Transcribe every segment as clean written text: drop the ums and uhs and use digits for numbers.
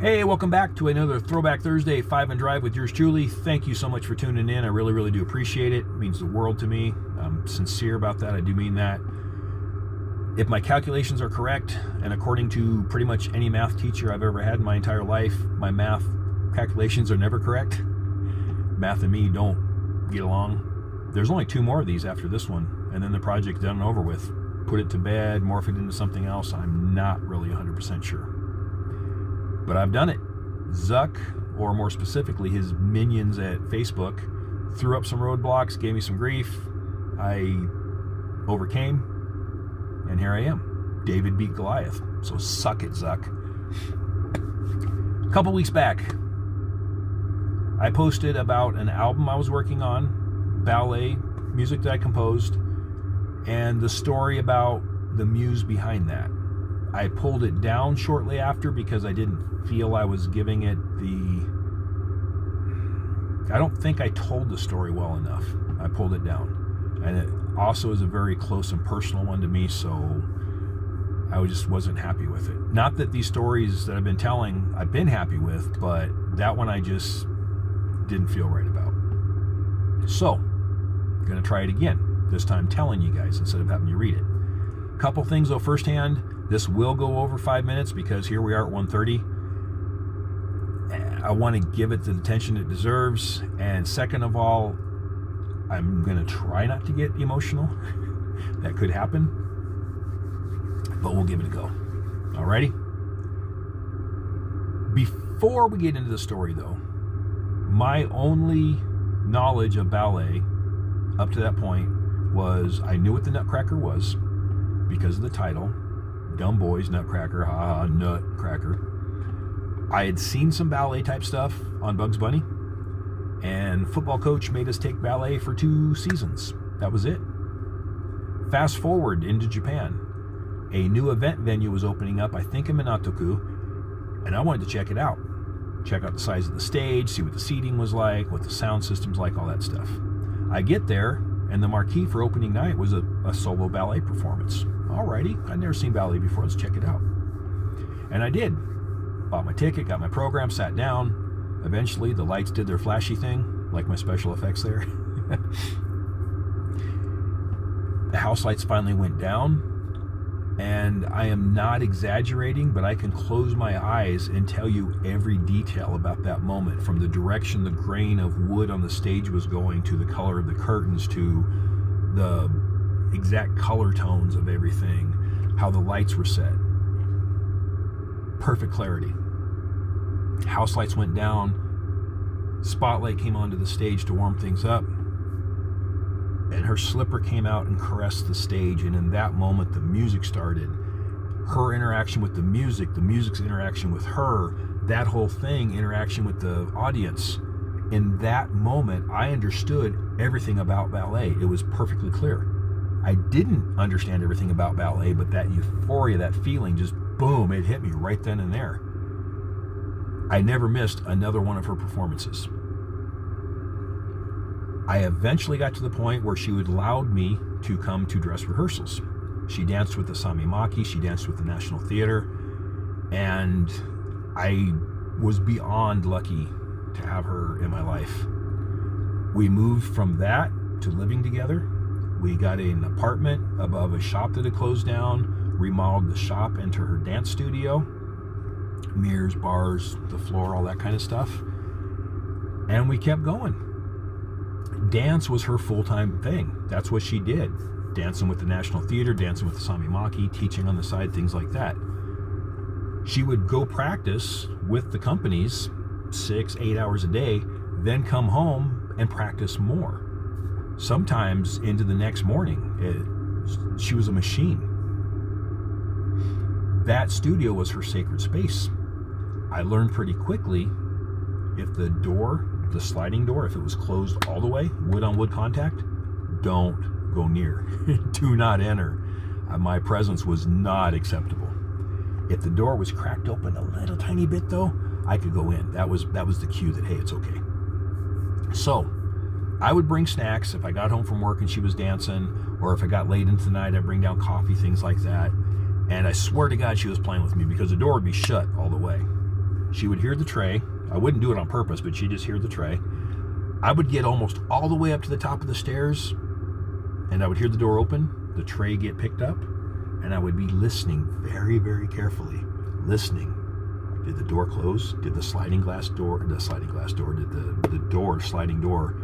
Hey, welcome back to another Throwback Thursday 5 and Drive with yours truly. Thank you so much for tuning in. I really, really do appreciate it. It means the world to me. I'm sincere about that. I do mean that. If my calculations are correct, and according to pretty much any math teacher I've ever had in my entire life, my math calculations are never correct. Math and me don't get along. There's only 2 more of these after this one, and then the project's done and over with. Put it to bed, morph it into something else. I'm not really 100% sure. But I've done it. Zuck, or more specifically his minions at Facebook, threw up some roadblocks, gave me some grief. I overcame, and here I am. David beat Goliath. So suck it, Zuck. A couple weeks back, I posted about an album I was working on, ballet, music that I composed, and the story about the muse behind that. I pulled it down shortly after because I didn't feel I was giving it I don't think I told the story well enough. I pulled it down. And it also is a very close and personal one to me, so I just wasn't happy with it. Not that these stories that I've been telling I've been happy with, but that one I just didn't feel right about. So, I'm going to try it again. This time telling you guys instead of having you read it. Couple things though, firsthand. This will go over 5 minutes because here we are at 1:30. I want to give it the attention it deserves. And second of all, I'm going to try not to get emotional. That could happen. But we'll give it a go. Alrighty? Before we get into the story though, my only knowledge of ballet up to that point was I knew what the Nutcracker was because of the title. Dumb boys, Nutcracker, ha ha, Nutcracker. I had seen some ballet type stuff on Bugs Bunny, and football coach made us take ballet for 2 seasons. That was it. Fast forward into Japan. A new event venue was opening up, I think in Minatoku, and I wanted to check it out. Check out the size of the stage, see what the seating was like, what the sound system's like, all that stuff. I get there, and the marquee for opening night was a solo ballet performance. Alrighty, I'd never seen ballet before, let's check it out. And I did. Bought my ticket, got my program, sat down. Eventually, the lights did their flashy thing, like my special effects there. The house lights finally went down, and I am not exaggerating, but I can close my eyes and tell you every detail about that moment, from the direction the grain of wood on the stage was going, to the color of the curtains, to the exact color tones of everything, how the lights were set. Perfect clarity. House lights went down, spotlight came onto the stage to warm things up, and her slipper came out and caressed the stage, and in that moment the music started. Her interaction with the music's interaction with her, that whole thing, interaction with the audience. In that moment, I understood everything about ballet. It was perfectly clear. I didn't understand everything about ballet, but that euphoria, that feeling, just boom, it hit me right then and there. I never missed another one of her performances. I eventually got to the point where she would allow me to come to dress rehearsals. She danced with the Sami Maki, she danced with the National Theater, and I was beyond lucky to have her in my life. We moved from that to living together. We got an apartment above a shop that had closed down, remodeled the shop into her dance studio, mirrors, bars, the floor, all that kind of stuff. And we kept going. Dance was her full-time thing. That's what she did. Dancing with the National Theater, dancing with the Sami Maki, teaching on the side, things like that. She would go practice with the companies 6-8 hours a day, then come home and practice more. Sometimes into the next morning. She was a machine. That studio was her sacred space. I learned pretty quickly, if the door, the sliding door, if it was closed all the way, wood on wood contact, don't go near. Do not enter. My presence was not acceptable. If the door was cracked open a little tiny bit though, I could go in. That was the cue that, hey, it's okay. So I would bring snacks if I got home from work and she was dancing, or if I got late into the night, I'd bring down coffee, things like that. And I swear to God she was playing with me because the door would be shut all the way. She would hear the tray. I wouldn't do it on purpose, but she'd just hear the tray. I would get almost all the way up to the top of the stairs, and I would hear the door open, the tray get picked up, and I would be listening very, very carefully. Listening. Did the door close? Did the sliding glass door, did the sliding door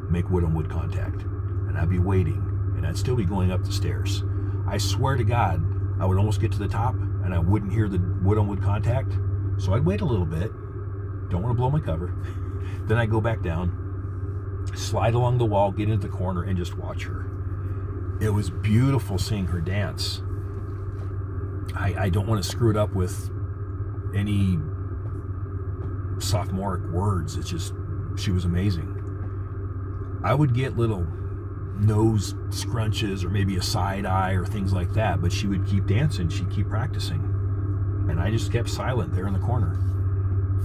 make wood on wood contact? And I'd be waiting, and I'd still be going up the stairs. I swear to God, I would almost get to the top, and I wouldn't hear the wood on wood contact. So I'd wait a little bit. Don't want to blow my cover. Then I'd go back down, slide along the wall, get into the corner, and just watch her. It was beautiful seeing her dance. I don't want to screw it up with any sophomoric words. It's just, she was amazing. I would get little nose scrunches or maybe a side eye or things like that, but she would keep dancing. She'd keep practicing. And I just kept silent there in the corner.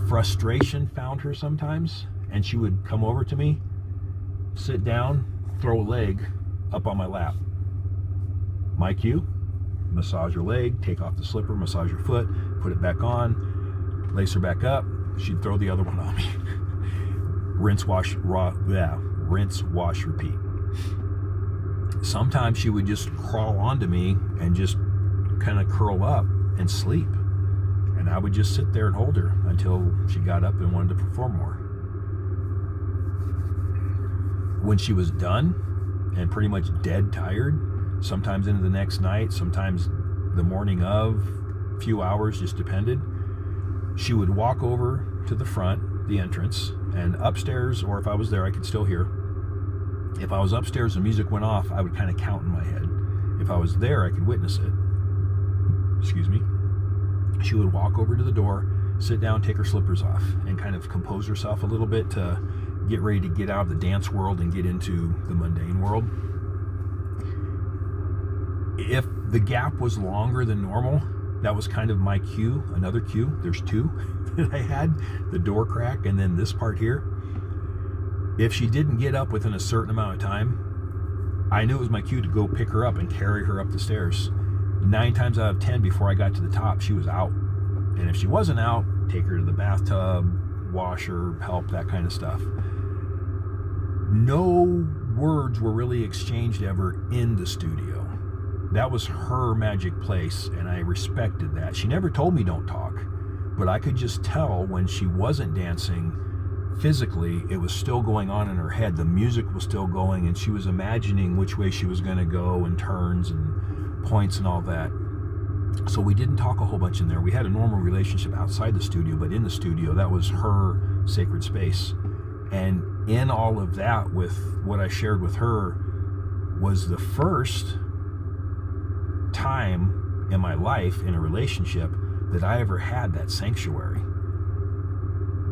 Frustration found her sometimes, and she would come over to me, sit down, throw a leg up on my lap. My cue, massage her leg, take off the slipper, massage her foot, put it back on, lace her back up. She'd throw the other one on me. Rinse, wash, repeat. Sometimes she would just crawl onto me and just kind of curl up and sleep. And I would just sit there and hold her until she got up and wanted to perform more. When she was done and pretty much dead tired, sometimes into the next night, sometimes the morning of, a few hours, just depended, she would walk over to the front, the entrance, and upstairs, or if I was there, I could still hear. If I was upstairs and music went off, I would kind of count in my head. If I was there, I could witness it. Excuse me. She would walk over to the door, sit down, take her slippers off, and kind of compose herself a little bit to get ready to get out of the dance world and get into the mundane world. If the gap was longer than normal, that was kind of my cue, another cue. There's two that I had, the door crack and then this part here. If she didn't get up within a certain amount of time, I knew it was my cue to go pick her up and carry her up the stairs. 9 times out of 10, before I got to the top, she was out. And if she wasn't out, take her to the bathtub, wash her, help, that kind of stuff. No words were really exchanged ever in the studio. That was her magic place, and I respected that. She never told me don't talk, but I could just tell when she wasn't dancing physically, it was still going on in her head. The music was still going, and she was imagining which way she was going to go and turns and points and all that. So we didn't talk a whole bunch in there. We had a normal relationship outside the studio, but in the studio, that was her sacred space. And in all of that, with what I shared with her, was the first time in my life in a relationship that I ever had that sanctuary.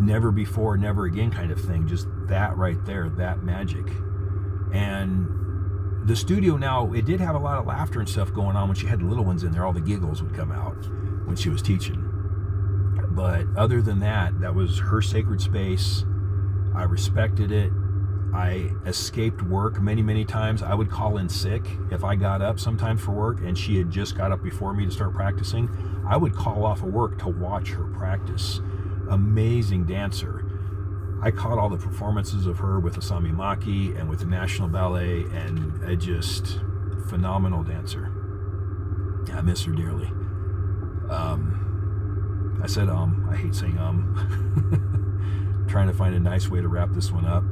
Never before, never again kind of thing. Just that right there, that magic. And the studio now, it did have a lot of laughter and stuff going on when she had the little ones in there. All the giggles would come out when she was teaching. But other than that, that was her sacred space. I respected it. I escaped work many, many times. I would call in sick if I got up sometimes for work and she had just got up before me to start practicing. I would call off of work to watch her practice. Amazing dancer. I caught all the performances of her with Asami Maki and with the National Ballet, and a just phenomenal dancer. I miss her dearly. I said I hate saying trying to find a nice way to wrap this one up.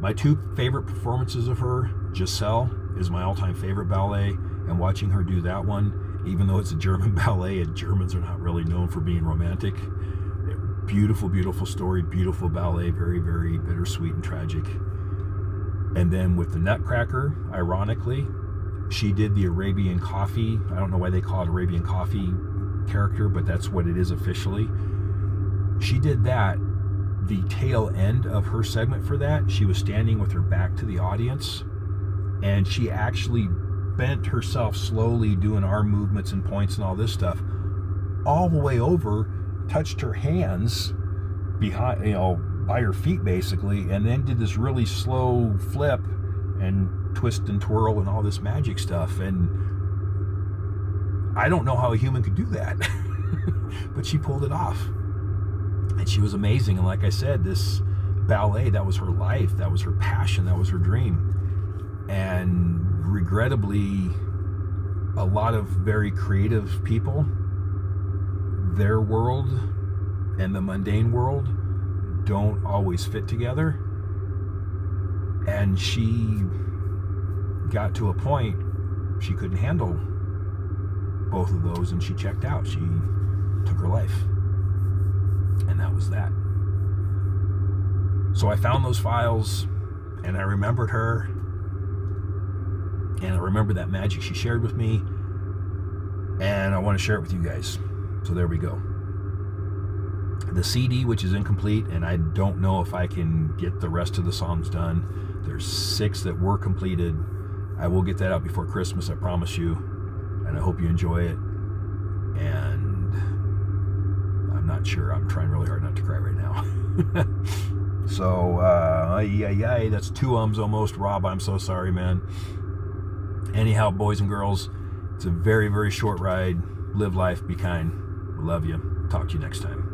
My 2 favorite performances of her, Giselle is my all-time favorite ballet, and watching her do that one, even though it's a German ballet and Germans are not really known for being romantic. Beautiful, beautiful story, beautiful ballet, very, very bittersweet and tragic. And then with the Nutcracker, ironically, she did the Arabian Coffee. I don't know why they call it Arabian Coffee character, but that's what it is officially. She did that. The tail end of her segment for that, she was standing with her back to the audience, and she actually bent herself slowly, doing arm movements and points and all this stuff, all the way over, touched her hands behind, by her feet basically, and then did this really slow flip and twist and twirl and all this magic stuff. And I don't know how a human could do that. but she pulled it off. And she was amazing. And like I said, this ballet, that was her life, that was her passion, that was her dream. And regrettably, a lot of very creative people, their world and the mundane world don't always fit together. And she got to a point she couldn't handle both of those, and she checked out. She took her life. And that was that. So I found those files, and I remembered her, and I remember that magic she shared with me, and I want to share it with you guys. So there we go. The CD, which is incomplete, and I don't know if I can get the rest of the songs done. There's 6 that were completed. I will get that out before Christmas, I promise you, and I hope you enjoy it. And I'm not sure. I'm trying really hard not to cry right now. So, that's 2 almost. Rob, I'm so sorry, man. Anyhow, boys and girls, it's a very, very short ride. Live life, be kind. We love you. Talk to you next time.